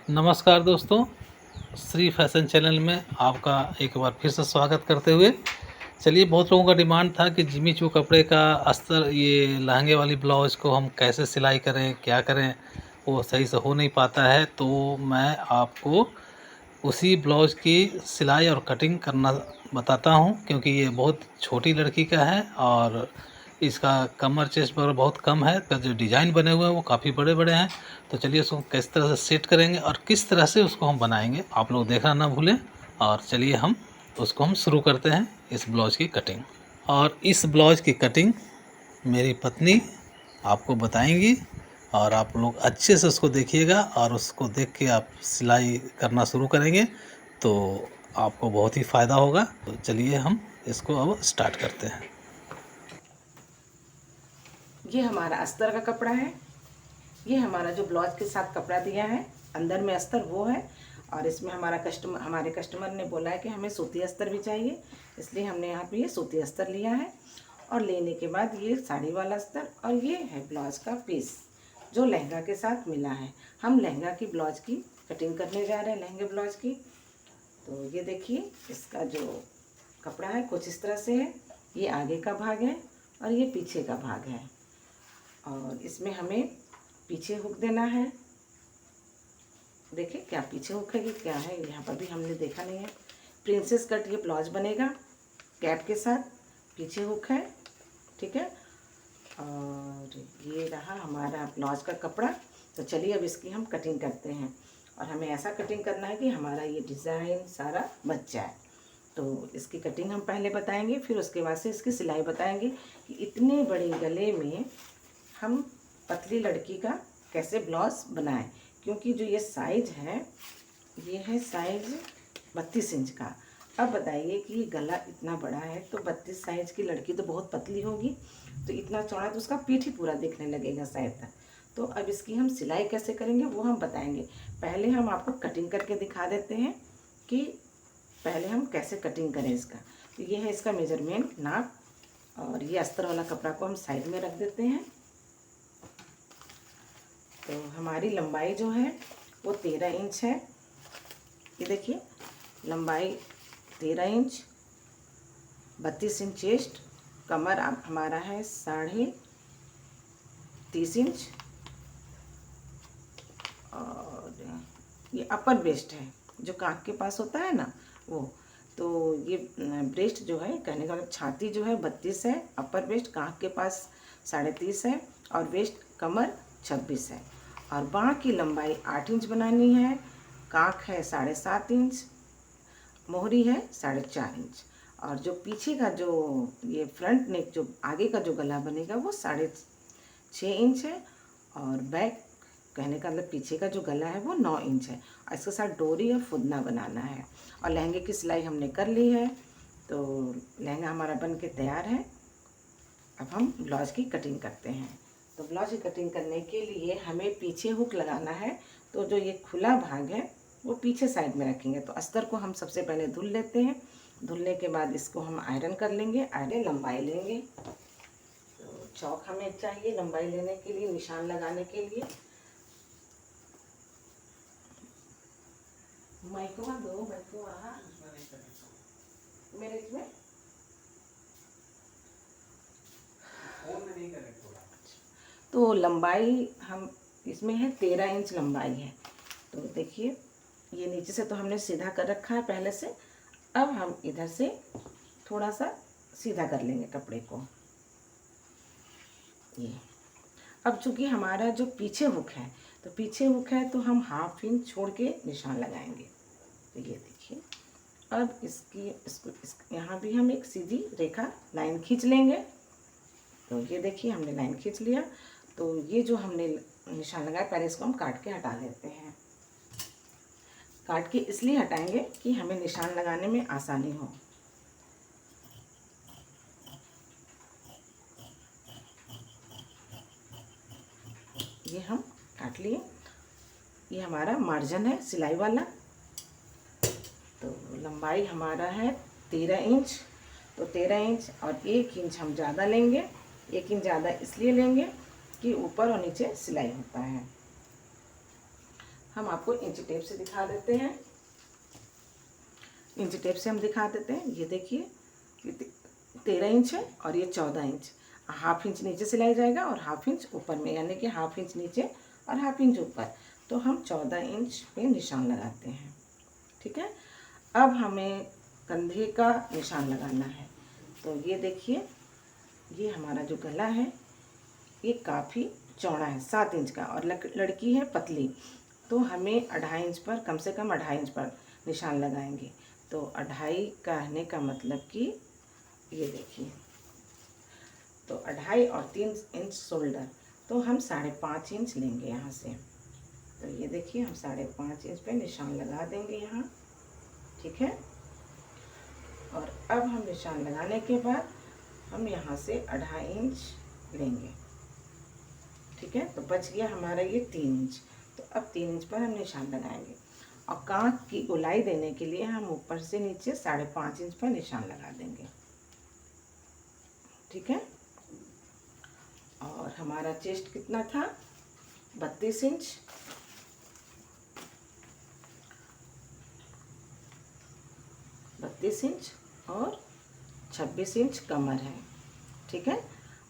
नमस्कार दोस्तों, Shri fashion channel में आपका एक बार फिर से स्वागत करते हुए चलिए, बहुत लोगों का डिमांड था कि जिमी चू कपड़े का अस्तर ये लहंगे वाली ब्लाउज़ को हम कैसे सिलाई करें, क्या करें, वो सही से हो नहीं पाता है। तो मैं आपको उसी ब्लाउज़ की सिलाई और कटिंग करना बताता हूँ, क्योंकि ये बहुत छोटी लड़की का है और इसका कमर चेस्ट पर बहुत कम है। तो जो डिज़ाइन बने हुए हैं वो काफ़ी बड़े बड़े हैं। तो चलिए उसको किस तरह से सेट करेंगे और किस तरह से उसको हम बनाएंगे, आप लोग देखना ना भूलें। और चलिए हम शुरू करते हैं इस ब्लाउज़ की कटिंग। और इस ब्लाउज़ की कटिंग मेरी पत्नी आपको बताएंगी और आप लोग अच्छे से उसको देखिएगा और उसको देख के आप सिलाई करना शुरू करेंगे तो आपको बहुत ही फ़ायदा होगा। तो चलिए हम इसको अब स्टार्ट करते हैं। ये हमारा अस्तर का कपड़ा है। ये हमारा जो ब्लाउज के साथ कपड़ा दिया है, अंदर में अस्तर वो है। और इसमें हमारे कस्टमर ने बोला है कि हमें सूती अस्तर भी चाहिए, इसलिए हमने यहाँ पे ये सूती अस्तर लिया है। और लेने के बाद ये साड़ी वाला अस्तर और ये है ब्लाउज का पीस जो लहंगा के साथ मिला है। हम लहंगा की ब्लाउज की कटिंग करने जा रहे हैं, लहंगे ब्लाउज की। तो ये देखिए, इसका जो कपड़ा है कुछ इस तरह से है। ये आगे का भाग है और ये पीछे का भाग है। और इसमें हमें पीछे हुक देना है। देखिए क्या पीछे हुक है कि क्या है, यहाँ पर भी हमने देखा नहीं है। प्रिंसेस कट ये ब्लाउज बनेगा कैप के साथ, पीछे हुक है, ठीक है। और ये रहा हमारा ब्लाउज का कपड़ा। तो चलिए अब इसकी हम कटिंग करते हैं। और हमें ऐसा कटिंग करना है कि हमारा ये डिज़ाइन सारा बच जाए। तो इसकी कटिंग हम पहले बताएंगे, फिर उसके बाद से इसकी सिलाई बताएंगे कि इतने बड़े गले में हम पतली लड़की का कैसे ब्लाउज बनाएं। क्योंकि जो ये साइज है, ये है साइज 32 इंच का। अब बताइए कि ये गला इतना बड़ा है तो 32 साइज की लड़की तो बहुत पतली होगी, तो इतना चौड़ा तो उसका पीठ ही पूरा दिखने लगेगा शायद। तो अब इसकी हम सिलाई कैसे करेंगे वो हम बताएंगे। पहले हम आपको कटिंग करके दिखा देते हैं कि पहले हम कैसे कटिंग करें इसका। तो ये है इसका मेजरमेंट, नाप। और ये अस्तर वाला कपड़ा को हम साइड में रख देते हैं। तो हमारी लंबाई जो है वो 13 इंच है। ये देखिए, लंबाई 13 इंच, 32 इंच चेस्ट, कमर अब हमारा है 30.5 इंच। और ये अपर ब्रेस्ट है जो कांख के पास होता है ना वो। तो ये ब्रेस्ट जो है, कहने का मतलब छाती जो है 32 है, अपर ब्रेस्ट कांख के पास 30.5 है और वेस्ट कमर 26 है। और बाँह की लंबाई 8 इंच बनानी है, कांख है 7.5 इंच, मोहरी है 4.5 इंच। और जो पीछे का जो ये फ्रंट नेक जो आगे का जो गला बनेगा वो 6.5 इंच है। और बैक, कहने का मतलब पीछे का जो गला है वो 9 इंच है। और इसके साथ डोरी और फुदना बनाना है। और लहंगे की सिलाई हमने कर ली है, तो लहंगा हमारा बन के तैयार है। अब हम ब्लाउज की कटिंग करते हैं। तो ब्लाउज की कटिंग करने के लिए हमें पीछे हुक लगाना है। तो जो ये खुला भाग है वो पीछे साइड में रखेंगे। तो अस्तर को हम सबसे पहले धुल लेते हैं। धुलने के बाद इसको हम आयरन कर लेंगे। आयरन लंबाई लेंगे, तो चौक हमें चाहिए लंबाई लेने के लिए, निशान लगाने के लिए। माइको दो, माइको मेरे इसमें तो लंबाई हम इसमें है 13 इंच लंबाई है। तो देखिए, ये नीचे से तो हमने सीधा कर रखा है पहले से। अब हम इधर से थोड़ा सा सीधा कर लेंगे कपड़े को। ये अब चूंकि हमारा जो पीछे हुक है, तो पीछे हुक है तो हम 1/2 इंच छोड़ के निशान लगाएंगे। तो ये देखिए, अब इसको यहाँ भी हम एक सीधी रेखा लाइन खींच लेंगे। तो ये देखिए, हमने लाइन खींच लिया। तो ये जो हमने निशान लगाया, पहले इसको हम काट के हटा लेते हैं। काट के इसलिए हटाएंगे कि हमें निशान लगाने में आसानी हो। ये हम काट लिए। ये हमारा मार्जिन है सिलाई वाला। तो लंबाई हमारा है 13 इंच। तो 13 इंच और 1 इंच हम ज़्यादा लेंगे। 1 इंच ज़्यादा इसलिए लेंगे कि ऊपर और नीचे सिलाई होता है। हम आपको इंच टेप से दिखा देते हैं। इंच टेप से हम दिखा देते हैं। ये देखिए, ये 13 इंच है और ये 14 इंच। हाफ इंच नीचे सिलाई जाएगा और हाफ इंच ऊपर में, यानी कि हाफ इंच नीचे और हाफ इंच ऊपर। तो हम 14 इंच पे निशान लगाते हैं। ठीक है। अब हमें कंधे का निशान लगाना है। तो ये देखिए, ये हमारा जो गला है ये काफ़ी चौड़ा है, 7 इंच का, और लड़की है पतली, तो हमें 2.5 इंच पर, कम से कम 2.5 इंच पर निशान लगाएंगे। तो 2.5 कहने का मतलब कि ये देखिए, तो 2.5 और 3 इंच शोल्डर, तो हम 5.5 इंच लेंगे यहाँ से। तो ये देखिए, हम 5.5 इंच पे निशान लगा देंगे यहाँ। ठीक है। और अब हम निशान लगाने के बाद हम यहाँ से 2.5 इंच लेंगे। ठीक है। तो बच गया हमारा ये 3 इंच। तो अब 3 इंच पर हम निशान लगाएंगे, और कांख की गोलाई देने के लिए हम ऊपर से नीचे 5.5 इंच पर निशान लगा देंगे। ठीक है। और हमारा चेस्ट कितना था, 32 इंच। और 26 इंच कमर है। ठीक है।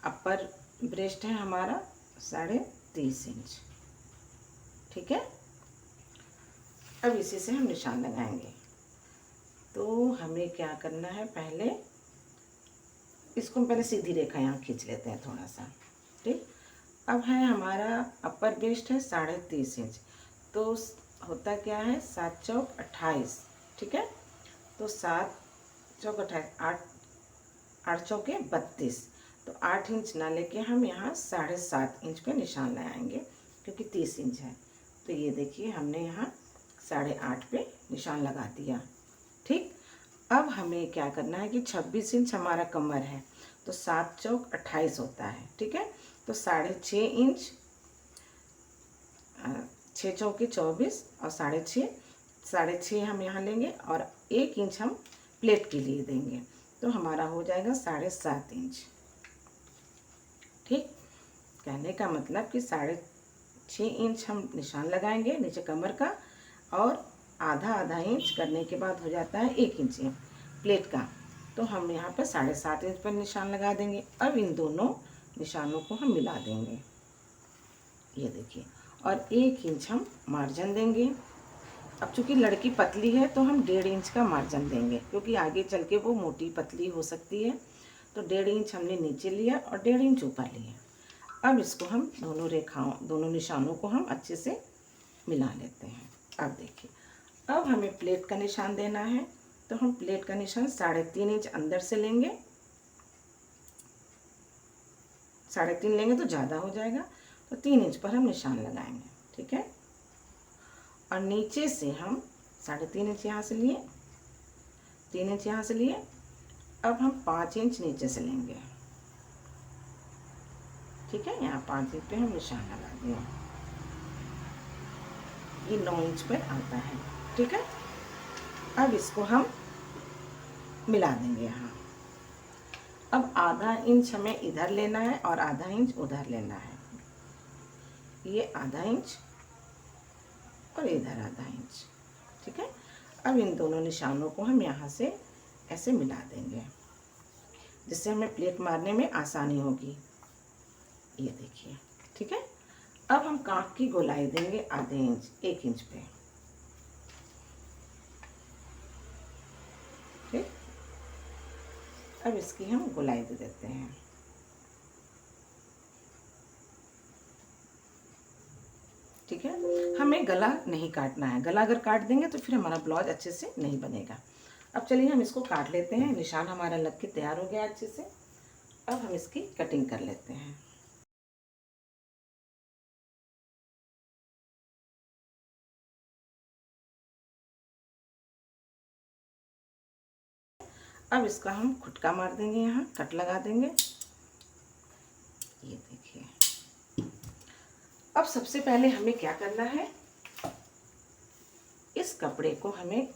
अपर ब्रेस्ट है हमारा 30.5 इंच। ठीक है। अब इसी से हम निशान लगाएंगे। तो हमें क्या करना है, पहले इसको हम पहले सीधी रेखा यहाँ खींच लेते हैं थोड़ा सा। ठीक। अब है हमारा अपर ब्रेस्ट है 30.5 इंच। तो होता क्या है, 7 चौक 28। ठीक है। तो 7 चौक 28, 8 चौके 32। तो 8 इंच ना लेके हम यहाँ 7.5 इंच पे निशान लगाएंगे, क्योंकि 30 इंच है। तो ये देखिए, हमने यहाँ 8.5 पे निशान लगा दिया। ठीक। अब हमें क्या करना है कि 26 इंच हमारा कमर है, तो 7 चौक 28 होता है। ठीक है। तो 6.5 इंच, 6 चौके 24 और 6.5 हम यहाँ लेंगे, और 1 इंच हम प्लेट के लिए देंगे। तो हमारा हो जाएगा 7.5 इंच। ठीक। कहने का मतलब कि 6.5 इंच हम निशान लगाएंगे नीचे कमर का, और आधा इंच करने के बाद हो जाता है 1 इंच प्लेट का। तो हम यहाँ पर 7.5 इंच पर निशान लगा देंगे। अब इन दोनों निशानों को हम मिला देंगे, ये देखिए, और 1 इंच हम मार्जिन देंगे। अब चूंकि लड़की पतली है तो हम 1.5 इंच का मार्जिन देंगे, क्योंकि आगे चल के वो मोटी पतली हो सकती है। तो 1.5 इंच हमने नीचे लिया और 1.5 इंच ऊपर लिया। अब इसको हम दोनों निशानों को हम अच्छे से मिला लेते हैं। अब देखिए, अब हमें प्लेट का निशान देना है। तो हम प्लेट का निशान 3.5 इंच अंदर से लेंगे। 3.5 लेंगे तो ज़्यादा हो जाएगा, तो 3 इंच पर हम निशान लगाएंगे। ठीक है। और नीचे से हम 3.5 इंच यहाँ से लिए, 3 इंच यहाँ से लिए। अब हम 5 इंच नीचे से लेंगे। ठीक है। यहाँ 5 इंच पे हम निशान लगा दें। ये 9 इंच पर आता है। ठीक है। अब इसको हम मिला देंगे यहाँ। अब आधा इंच हमें इधर लेना है और आधा इंच उधर लेना है। ये आधा इंच और इधर आधा इंच। ठीक है। अब इन दोनों निशानों को हम यहाँ से ऐसे मिला देंगे, जिससे हमें प्लेट मारने में आसानी होगी। ये देखिए। ठीक है। अब हम कांख की गोलाई देंगे आधे इंच, 1 इंच पे। ठीक। अब इसकी हम गोलाई दे देते हैं। ठीक है। हमें गला नहीं काटना है, गला अगर काट देंगे तो फिर हमारा ब्लाउज अच्छे से नहीं बनेगा। अब चलिए हम इसको काट लेते हैं। निशान हमारा लग के तैयार हो गया अच्छे से। अब हम इसकी कटिंग कर लेते हैं। अब इसका हम खुटका मार देंगे, यहाँ कट लगा देंगे। ये देखिए। अब सबसे पहले हमें क्या करना है, इस कपड़े को हमें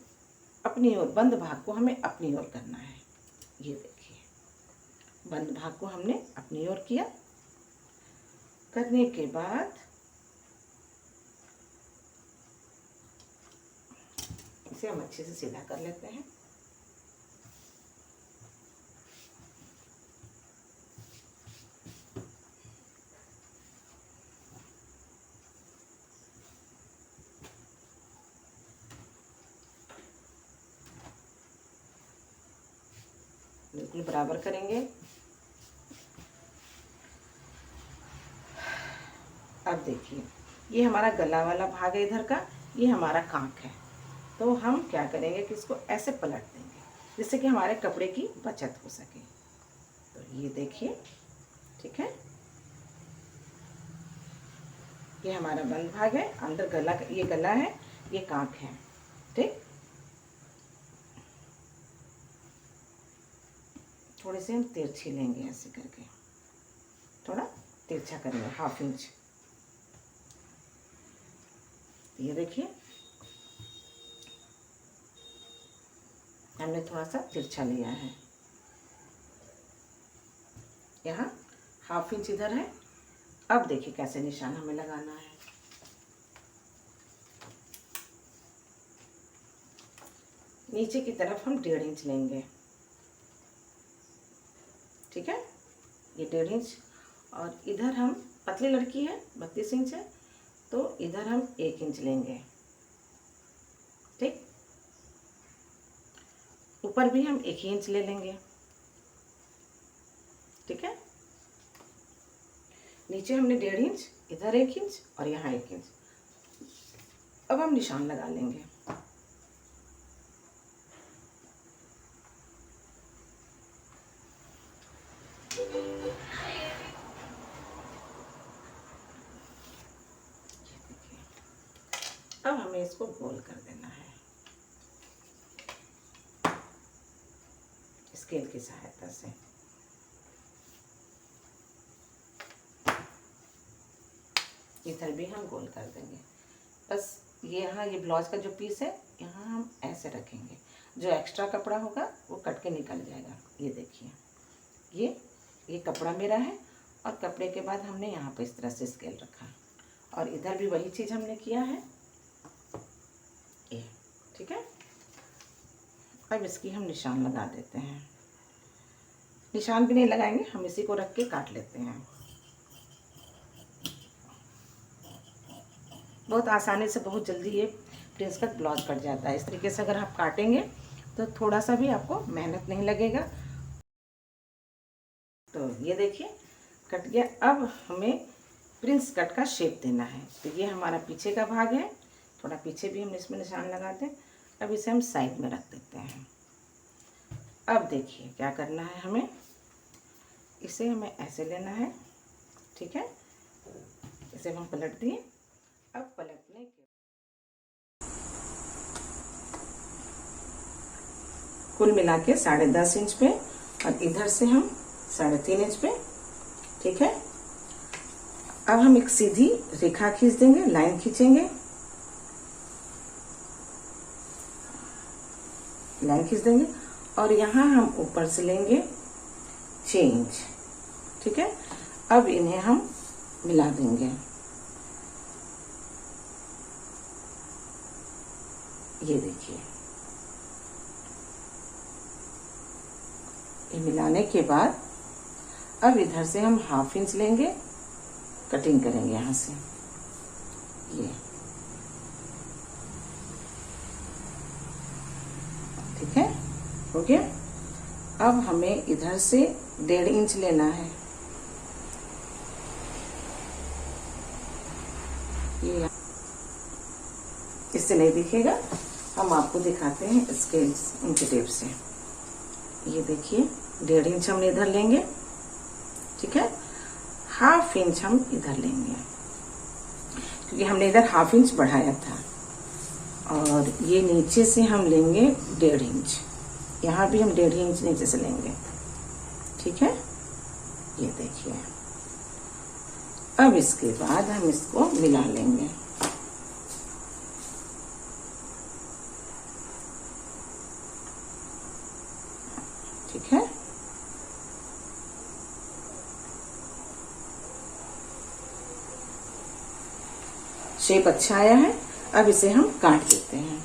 अपनी ओर, बंद भाग को हमें अपनी ओर करना है। ये देखिए, बंद भाग को हमने अपनी ओर किया। करने के बाद इसे हम अच्छे से सीधा कर लेते हैं। बिल्कुल बराबर करेंगे। अब देखिए, ये हमारा गला वाला भाग है इधर का, ये हमारा कांक है। तो हम क्या करेंगे कि इसको ऐसे पलट देंगे जिससे कि हमारे कपड़े की बचत हो सके। तो ये देखिए, ठीक है, ये हमारा बंद भाग है, अंदर गला, ये गला है, ये कांक है, ठीक। थोड़े से हम तिरछी लेंगे, ऐसे करके थोड़ा तिरछा करेंगे, 1/2 इंच। ये देखिए, हमने थोड़ा सा तिरछा लिया है, यहाँ 1/2 इंच इधर है। अब देखिए कैसे निशान हमें लगाना है। नीचे की तरफ हम 1.5 इंच लेंगे, ठीक है, ये 1.5 इंच। और इधर हम, पतली लड़की है, 32 इंच है, तो इधर हम 1 इंच लेंगे, ठीक। ऊपर भी हम 1 इंच ले लेंगे, ठीक है। नीचे हमने 1.5 इंच, इधर 1 इंच और यहाँ 1 इंच। अब हम निशान लगा लेंगे। अब हमें इसको गोल कर देना है स्केल की सहायता से। इधर भी हम गोल कर देंगे। बस ये यहाँ, ये ब्लाउज का जो पीस है, यहाँ हम ऐसे रखेंगे, जो एक्स्ट्रा कपड़ा होगा वो कट के निकल जाएगा। ये देखिए, ये कपड़ा मेरा है, और कपड़े के बाद हमने यहाँ पे इस तरह से स्केल रखा, और इधर भी वही चीज़ हमने किया है, ये, ठीक है। अब इसकी हम निशान लगा देते हैं। निशान भी नहीं लगाएंगे, हम इसी को रख के काट लेते हैं। बहुत आसानी से, बहुत जल्दी ये प्रिंस कट ब्लाउज कट जाता है। इस तरीके से अगर आप काटेंगे तो थोड़ा सा भी आपको मेहनत नहीं लगेगा। तो ये देखिए कट गया। अब हमें प्रिंस कट का शेप देना है। तो ये हमारा पीछे का भाग है, थोड़ा पीछे भी हम इसमें निशान लगाते हैं। अब इसे हम साइड में रख देते हैं। अब देखिए क्या करना है हमें, इसे हमें ऐसे लेना है, ठीक है। इसे हम पलट दिए। अब पलटने के कुल मिला के 10.5 इंच पे, और इधर से हम 3.5 इंच पे, ठीक है। अब हम एक सीधी रेखा खींच देंगे, लाइन खींचेंगे, लाइन खींच देंगे, और यहाँ हम ऊपर से लेंगे 6 इंच, ठीक है। अब इन्हें हम मिला देंगे। ये देखिए, ये मिलाने के बाद अब इधर से हम 1/2 इंच लेंगे, कटिंग करेंगे यहाँ से, ये, ठीक है, हो गया। अब हमें इधर से 1.5 इंच लेना है, ये इससे नहीं दिखेगा, हम आपको दिखाते हैं स्केल इंच टेप से। ये देखिए 1.5 इंच हम इधर लेंगे, ठीक है। 1/2 इंच हम इधर लेंगे, क्योंकि हमने इधर 1/2 इंच बढ़ाया था। और ये नीचे से हम लेंगे 1.5 इंच, यहाँ भी हम 1.5 इंच नीचे से लेंगे, ठीक है। ये देखिए, अब इसके बाद हम इसको मिला लेंगे, ठीक है। शेप अच्छा आया है। अब इसे हम काट देते हैं।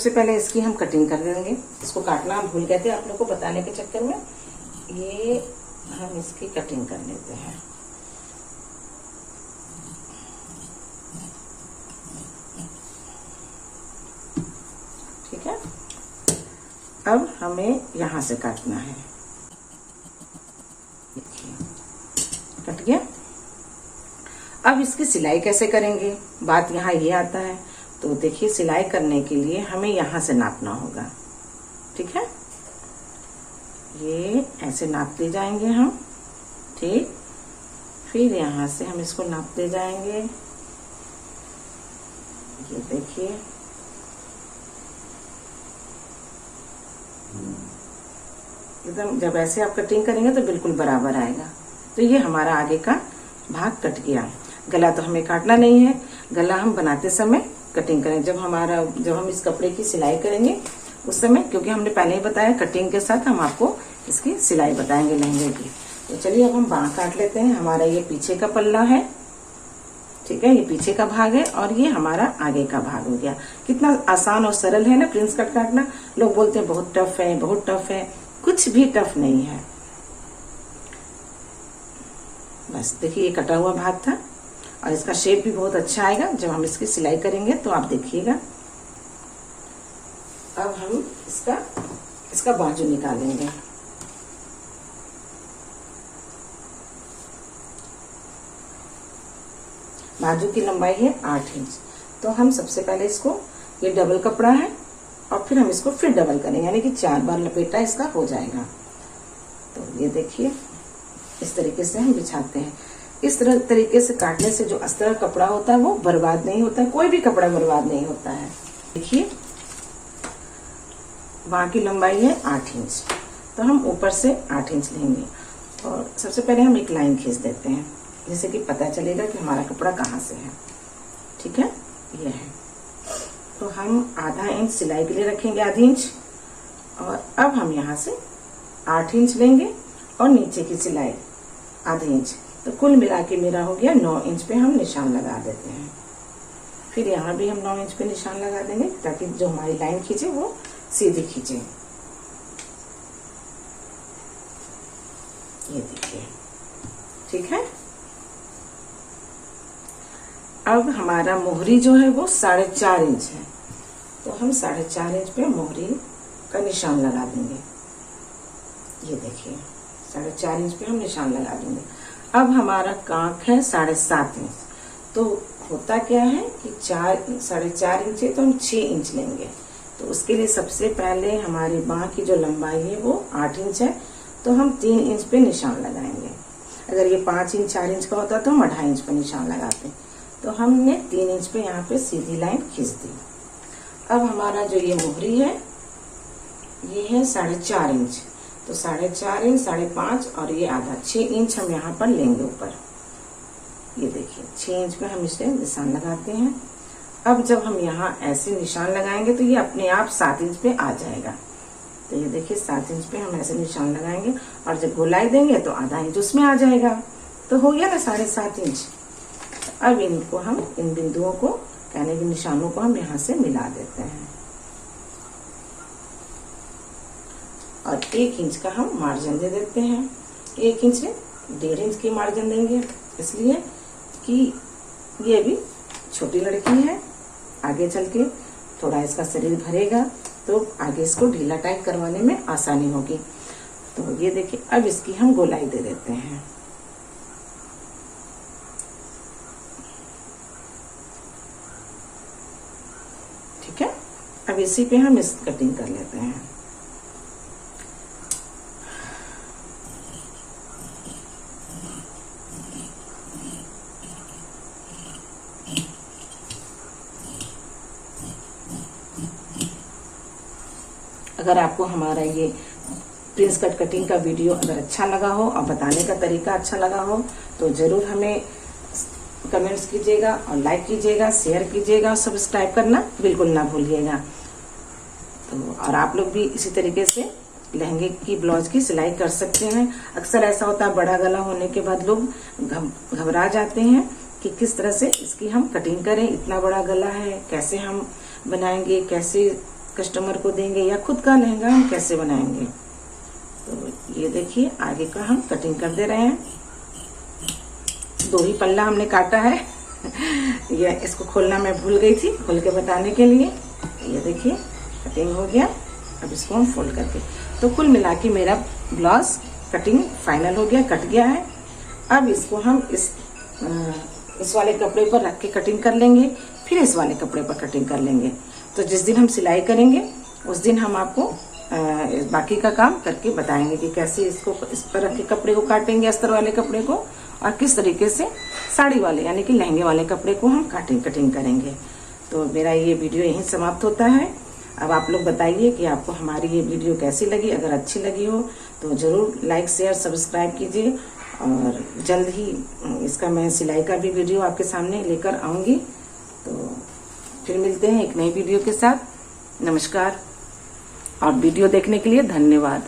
सबसे पहले इसकी हम कटिंग कर देंगे। इसको काटना हम भूल गए थे आप लोग को बताने के चक्कर में। ये हम इसकी कटिंग कर लेते हैं। ठीक है, अब हमें यहाँ से काटना है। कट गया। अब इसकी सिलाई कैसे करेंगे, बात यहाँ ये आता है। तो देखिए, सिलाई करने के लिए हमें यहाँ से नापना होगा। ठीक है, ये ऐसे नापते जाएंगे हम। ठीक, फिर यहाँ से हम इसको नापते जाएंगे। ये देखिए, एकदम जब ऐसे आप कटिंग करेंगे तो बिल्कुल बराबर आएगा। तो ये हमारा आगे का भाग कट गया। गला तो हमें काटना नहीं है, गला हम बनाते समय कटिंग करें। जब हम इस कपड़े की सिलाई करेंगे उस समय, क्योंकि हमने पहले ही बताया कटिंग के साथ हम आपको इसकी सिलाई बताएंगे लहंगे की। तो चलिए अब हम बाँह काट लेते हैं। हमारा ये पीछे का पल्ला है। ठीक है, ये पीछे का भाग है और ये हमारा आगे का भाग हो गया। कितना आसान और सरल है ना प्रिंस कट काटना। लोग बोलते हैं बहुत टफ है, बहुत टफ है। कुछ भी टफ नहीं है। बस देखिए, ये कटा हुआ भाग था और इसका शेप भी बहुत अच्छा आएगा जब हम इसकी सिलाई करेंगे, तो आप देखिएगा। अब हम इसका बाजू निकालेंगे। बाजू की लंबाई है 8 इंच। तो हम सबसे पहले इसको, ये डबल कपड़ा है और फिर हम इसको फिर डबल करेंगे, यानी कि 4 बार लपेटा इसका हो जाएगा। तो ये देखिए, इस तरीके से हम बिछाते हैं। इस तरीके से काटने से जो अस्तर कपड़ा होता है वो बर्बाद नहीं होता है। कोई भी कपड़ा बर्बाद नहीं होता है। देखिए, बाँह की लंबाई है 8 इंच। तो हम ऊपर से 8 इंच लेंगे और सबसे पहले हम एक लाइन खींच देते हैं, जिससे कि पता चलेगा कि हमारा कपड़ा कहाँ से है। ठीक है, ये है। तो हम आधा इंच सिलाई के लिए रखेंगे, आधी इंच। और अब हम यहाँ से 8 इंच लेंगे और नीचे की सिलाई आधे इंच। तो कुल मिला के मेरा हो गया 9 इंच पे हम निशान लगा देते हैं। फिर यहाँ भी हम 9 इंच पे निशान लगा देंगे, ताकि जो हमारी लाइन खींचे वो सीधी खींचे। ये देखिए, ठीक है। अब हमारा मोहरी जो है वो 4.5 इंच है। तो हम 4.5 इंच पे मोहरी का निशान लगा देंगे। ये देखिए, 4.5 इंच पे हम निशान लगा देंगे। अब हमारा कांख है 7.5 इंच। तो होता क्या है कि 4.5 इंच है, तो हम 6 इंच लेंगे। तो उसके लिए सबसे पहले हमारी बाँह की जो लंबाई है वो 8 इंच है। तो हम 3 इंच पे निशान लगाएंगे। अगर ये 5 इंच 4 इंच का होता तो हम 2.5 इंच पे निशान लगाते। तो हमने 3 इंच पे यहाँ पे सीधी लाइन खींच दी। अब हमारा जो ये मोहरी है ये है 4.5 इंच। तो 4.5 इंच, 5.5 और ये आधा 6 इंच हम यहाँ पर लेंगे ऊपर। ये देखिए, 6 इंच पे हम इसे निशान लगाते हैं। अब जब हम यहाँ ऐसे निशान लगाएंगे तो ये अपने आप 7 इंच पे आ जाएगा। तो ये देखिए, 7 इंच पे हम ऐसे निशान लगाएंगे और जब गोलाई देंगे तो आधा इंच उसमें आ जाएगा। तो हो गया ना 7.5 इंच। अब इनको हम, इन बिंदुओं को, कहने के निशानों को हम यहाँ से मिला देते हैं और 1 इंच का हम मार्जिन दे देते हैं। 1 इंच से 1.5 इंच की मार्जिन देंगे, इसलिए कि ये भी छोटी लड़की है, आगे चल के थोड़ा इसका शरीर भरेगा तो आगे इसको ढीला टाइट करवाने में आसानी होगी। तो ये देखिए, अब इसकी हम गोलाई दे देते हैं। ठीक है, अब इसी पे हम इस कटिंग कर लेते हैं। अगर आपको हमारा ये प्रिंस कट कटिंग का वीडियो अगर अच्छा लगा हो और बताने का तरीका अच्छा लगा हो तो ज़रूर हमें कमेंट्स कीजिएगा और लाइक कीजिएगा, शेयर कीजिएगा और सब्सक्राइब करना बिल्कुल ना भूलिएगा। तो और आप लोग भी इसी तरीके से लहंगे की ब्लाउज की सिलाई कर सकते हैं। अक्सर ऐसा होता है, बड़ा गला होने के बाद लोग घबरा जाते हैं कि किस तरह से इसकी हम कटिंग करें। इतना बड़ा गला है, कैसे हम बनाएंगे, कैसे कस्टमर को देंगे या खुद का लहंगा हम कैसे बनाएंगे। तो ये देखिए आगे का हम कटिंग कर दे रहे हैं। 2 ही पल्ला हमने काटा है। ये इसको खोलना मैं भूल गई थी, खोल के बताने के लिए। ये देखिए कटिंग हो गया। अब इसको हम फोल्ड करके, तो कुल मिला के मेरा ब्लाउज कटिंग फाइनल हो गया, कट गया है। अब इसको हम इस वाले कपड़े पर रख के कटिंग कर लेंगे, फिर इस वाले कपड़े पर कटिंग कर लेंगे। तो जिस दिन हम सिलाई करेंगे उस दिन हम आपको बाकी का काम करके बताएंगे कि कैसे इसको इस पर रख के कपड़े को काटेंगे, अस्तर वाले कपड़े को, और किस तरीके से साड़ी वाले यानी कि लहंगे वाले कपड़े को हम कटिंग करेंगे। तो मेरा ये वीडियो यहीं समाप्त होता है। अब आप लोग बताइए कि आपको हमारी ये वीडियो कैसी लगी। अगर अच्छी लगी हो तो ज़रूर लाइक शेयर सब्सक्राइब कीजिए, और जल्द ही इसका मैं सिलाई का भी वीडियो आपके सामने लेकर आऊँगी। तो फिर मिलते हैं एक नई वीडियो के साथ। नमस्कार और वीडियो देखने के लिए धन्यवाद।